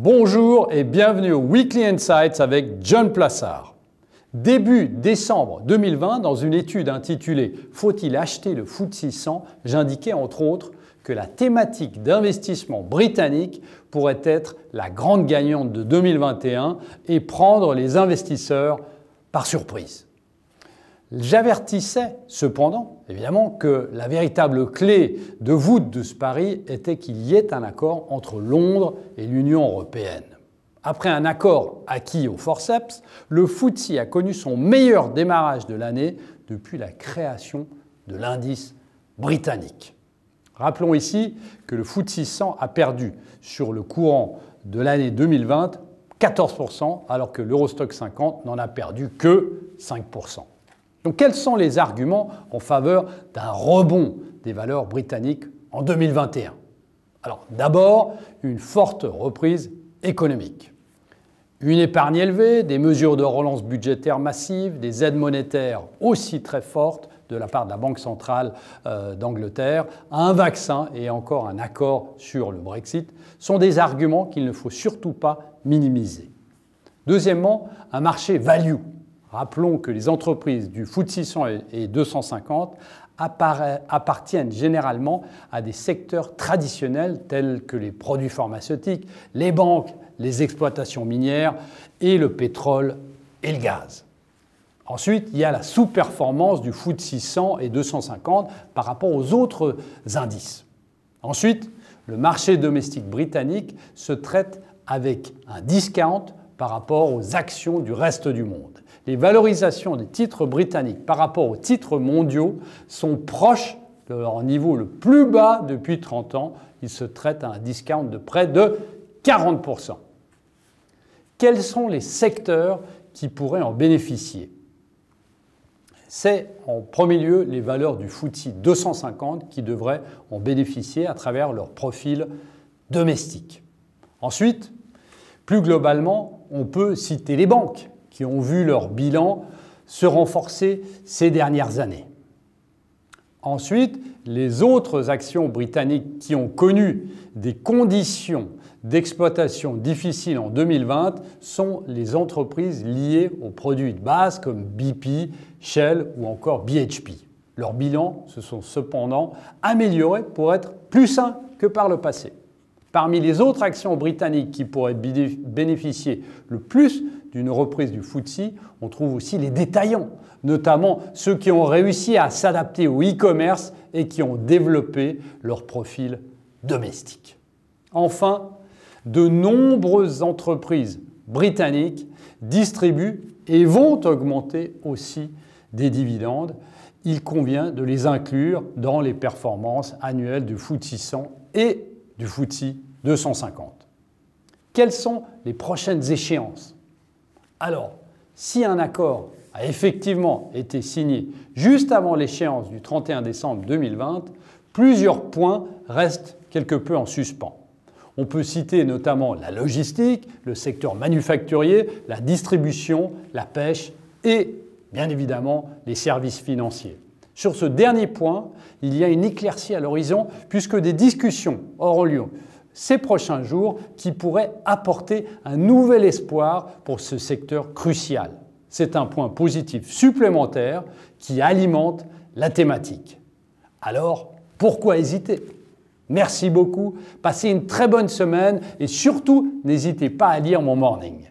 Bonjour et bienvenue au Weekly Insights avec John Plassard. Début décembre 2020, dans une étude intitulée « Faut-il acheter le FTSE 100 ?», j'indiquais entre autres que la thématique d'investissement britannique pourrait être la grande gagnante de 2021 et prendre les investisseurs par surprise. J'avertissais cependant, évidemment, que la véritable clé de voûte de ce pari était qu'il y ait un accord entre Londres et l'Union européenne. Après un accord acquis au forceps, le FTSE a connu son meilleur démarrage de l'année depuis la création de l'indice britannique. Rappelons ici que le FTSE 100 a perdu sur le courant de l'année 2020 14%, alors que l'Eurostoxx 50 n'en a perdu que 5%. Donc quels sont les arguments en faveur d'un rebond des valeurs britanniques en 2021 ? Alors d'abord, une forte reprise économique. Une épargne élevée, des mesures de relance budgétaire massives, des aides monétaires aussi très fortes de la part de la Banque centrale d'Angleterre, un vaccin et encore un accord sur le Brexit sont des arguments qu'il ne faut surtout pas minimiser. Deuxièmement, un marché value. Rappelons que les entreprises du FTSE 100 et 250 appartiennent généralement à des secteurs traditionnels tels que les produits pharmaceutiques, les banques, les exploitations minières et le pétrole et le gaz. Ensuite, il y a la sous-performance du FTSE 100 et 250 par rapport aux autres indices. Ensuite, le marché domestique britannique se traite avec un discount par rapport aux actions du reste du monde. Les valorisations des titres britanniques par rapport aux titres mondiaux sont proches de leur niveau le plus bas depuis 30 ans. Ils se traitent à un discount de près de 40%. Quels sont les secteurs qui pourraient en bénéficier ? C'est en premier lieu les valeurs du FTSE 250 qui devraient en bénéficier à travers leur profil domestique. Ensuite, plus globalement, on peut citer les banques qui ont vu leur bilan se renforcer ces dernières années. Ensuite, les autres actions britanniques qui ont connu des conditions d'exploitation difficiles en 2020 sont les entreprises liées aux produits de base comme BP, Shell ou encore BHP. Leurs bilans se sont cependant améliorés pour être plus sains que par le passé. Parmi les autres actions britanniques qui pourraient bénéficier le plus d'une reprise du FTSE, on trouve aussi les détaillants, notamment ceux qui ont réussi à s'adapter au e-commerce et qui ont développé leur profil domestique. Enfin, de nombreuses entreprises britanniques distribuent et vont augmenter aussi des dividendes. Il convient de les inclure dans les performances annuelles du FTSE 100 et du FTSE 250. Quelles sont les prochaines échéances ? Alors, si un accord a effectivement été signé juste avant l'échéance du 31 décembre 2020, plusieurs points restent quelque peu en suspens. On peut citer notamment la logistique, le secteur manufacturier, la distribution, la pêche et, bien évidemment, les services financiers. Sur ce dernier point, il y a une éclaircie à l'horizon puisque des discussions auront lieu ces prochains jours qui pourraient apporter un nouvel espoir pour ce secteur crucial. C'est un point positif supplémentaire qui alimente la thématique. Alors, pourquoi hésiter ? Merci beaucoup, passez une très bonne semaine et surtout, n'hésitez pas à lire mon morning.